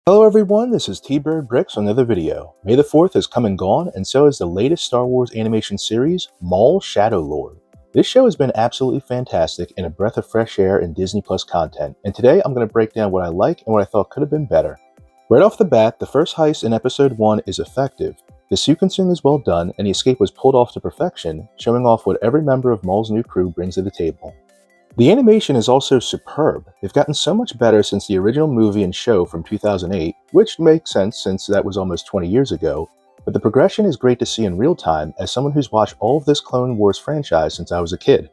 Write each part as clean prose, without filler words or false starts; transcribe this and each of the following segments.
Hello everyone, this is T-Bird Bricks with another video. May the 4th has come and gone, and so has the latest Star Wars animation series, Maul Shadow Lord. This show has been absolutely fantastic and a breath of fresh air in Disney Plus content, and today I'm going to break down what I like and what I thought could have been better. Right off the bat, the first heist in Episode 1 is effective. The sequencing is well done, and the escape was pulled off to perfection, showing off what every member of Maul's new crew brings to the table. The animation is also superb. They've gotten so much better since the original movie and show from 2008, which makes sense since that was almost 20 years ago, but the progression is great to see in real time as someone who's watched all of this Clone Wars franchise since I was a kid.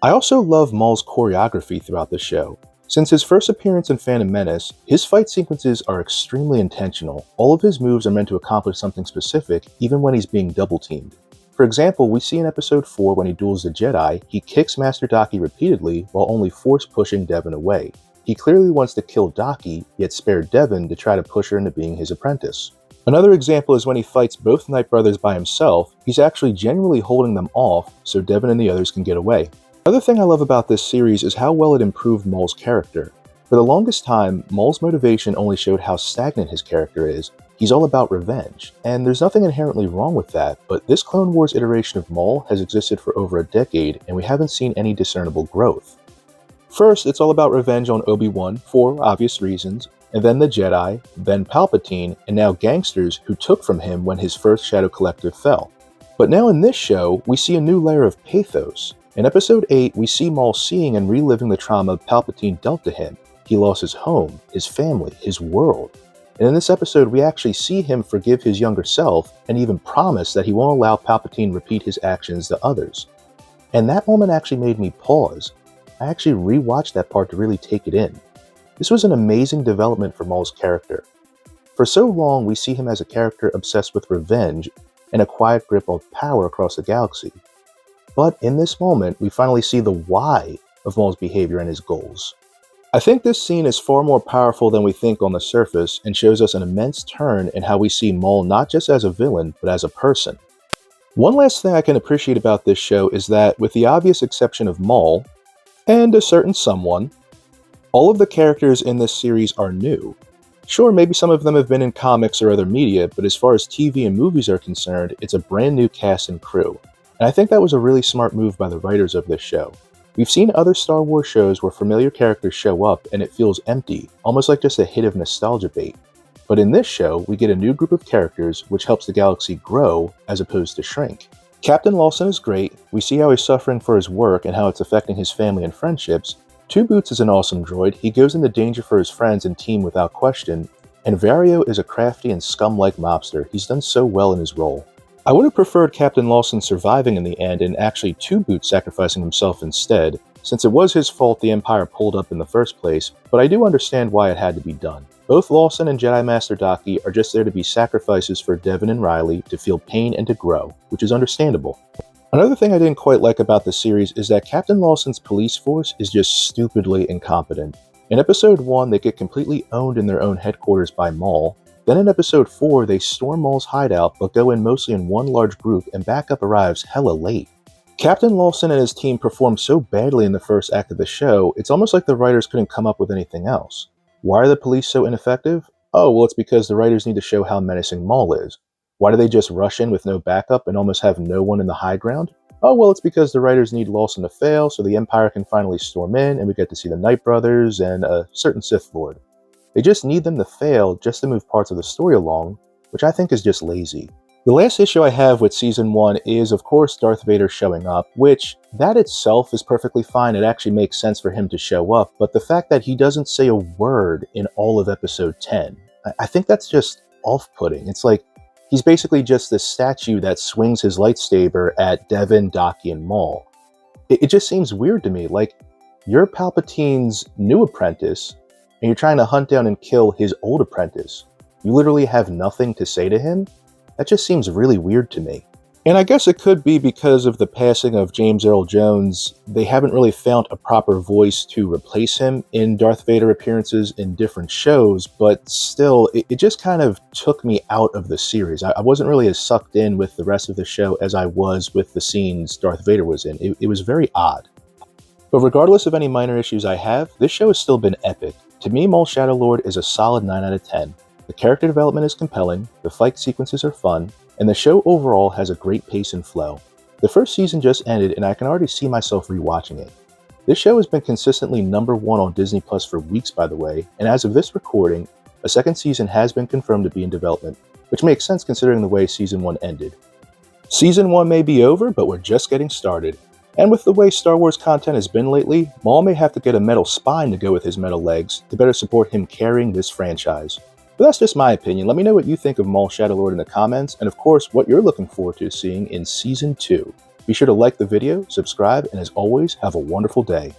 I also love Maul's choreography throughout the show. Since his first appearance in Phantom Menace, his fight sequences are extremely intentional. All of his moves are meant to accomplish something specific, even when he's being double-teamed. For example, we see in Episode 4 when he duels the Jedi, he kicks Master Daki repeatedly while only force-pushing Devin away. He clearly wants to kill Daki, yet spared Devin to try to push her into being his apprentice. Another example is when he fights both Night Brothers by himself, he's actually genuinely holding them off so Devin and the others can get away. Another thing I love about this series is how well it improved Maul's character. For the longest time, Maul's motivation only showed how stagnant his character is. He's all about revenge, and there's nothing inherently wrong with that, but this Clone Wars iteration of Maul has existed for over a decade, and we haven't seen any discernible growth. First, it's all about revenge on Obi-Wan, for obvious reasons, and then the Jedi, then Palpatine, and now gangsters who took from him when his first Shadow Collective fell. But now in this show, we see a new layer of pathos. In Episode 8, we see Maul seeing and reliving the trauma Palpatine dealt to him. He lost his home, his family, his world. And in this episode, we actually see him forgive his younger self and even promise that he won't allow Palpatine repeat his actions to others. And that moment actually made me pause. I actually rewatched that part to really take it in. This was an amazing development for Maul's character. For so long, we see him as a character obsessed with revenge and a quiet grip of power across the galaxy. But in this moment, we finally see the why of Maul's behavior and his goals. I think this scene is far more powerful than we think on the surface and shows us an immense turn in how we see Maul not just as a villain, but as a person. One last thing I can appreciate about this show is that, with the obvious exception of Maul, and a certain someone, all of the characters in this series are new. Sure, maybe some of them have been in comics or other media, but as far as TV and movies are concerned, it's a brand new cast and crew. And I think that was a really smart move by the writers of this show. We've seen other Star Wars shows where familiar characters show up and it feels empty, almost like just a hit of nostalgia bait. But in this show, we get a new group of characters which helps the galaxy grow as opposed to shrink. Captain Lawson is great, we see how he's suffering for his work and how it's affecting his family and friendships. Two Boots is an awesome droid, he goes into danger for his friends and team without question, and Vario is a crafty and scum-like mobster, he's done so well in his role. I would have preferred Captain Lawson surviving in the end and actually Two Boots sacrificing himself instead, since it was his fault the Empire pulled up in the first place, but I do understand why it had to be done. Both Lawson and Jedi Master Daki are just there to be sacrifices for Devin and Riley to feel pain and to grow, which is understandable. Another thing I didn't quite like about the series is that Captain Lawson's police force is just stupidly incompetent. In Episode 1, they get completely owned in their own headquarters by Maul. Then in Episode 4, they storm Maul's hideout but go in mostly in one large group and backup arrives hella late. Captain Lawson and his team perform so badly in the first act of the show, it's almost like the writers couldn't come up with anything else. Why are the police so ineffective? Oh, well, it's because the writers need to show how menacing Maul is. Why do they just rush in with no backup and almost have no one in the high ground? Oh, well, it's because the writers need Lawson to fail so the Empire can finally storm in and we get to see the Night Brothers and a certain Sith Lord. They just need them to fail just to move parts of the story along, which I think is just lazy. The last issue I have with Season 1 is, of course, Darth Vader showing up, which, that itself is perfectly fine, it actually makes sense for him to show up, but the fact that he doesn't say a word in all of Episode 10, I think that's just off-putting. It's like, he's basically just this statue that swings his lightsaber at Devin, Daki, and Maul. It just seems weird to me, like, you're Palpatine's new apprentice, and you're trying to hunt down and kill his old apprentice. You literally have nothing to say to him? That just seems really weird to me. And I guess it could be because of the passing of James Earl Jones, they haven't really found a proper voice to replace him in Darth Vader appearances in different shows, but still, it just kind of took me out of the series. I wasn't really as sucked in with the rest of the show as I was with the scenes Darth Vader was in. It was very odd. But regardless of any minor issues I have, this show has still been epic. To me, Maul Shadow Lord is a solid 9 out of 10. The character development is compelling, the fight sequences are fun, and the show overall has a great pace and flow. The first season just ended and I can already see myself rewatching it. This show has been consistently #1 on Disney Plus for weeks, by the way, and as of this recording, a second season has been confirmed to be in development, which makes sense considering the way Season 1 ended. Season 1 may be over, but we're just getting started. And with the way Star Wars content has been lately, Maul may have to get a metal spine to go with his metal legs to better support him carrying this franchise. But that's just my opinion. Let me know what you think of Maul Shadow Lord in the comments, and of course, what you're looking forward to seeing in Season 2. Be sure to like the video, subscribe, and as always, have a wonderful day.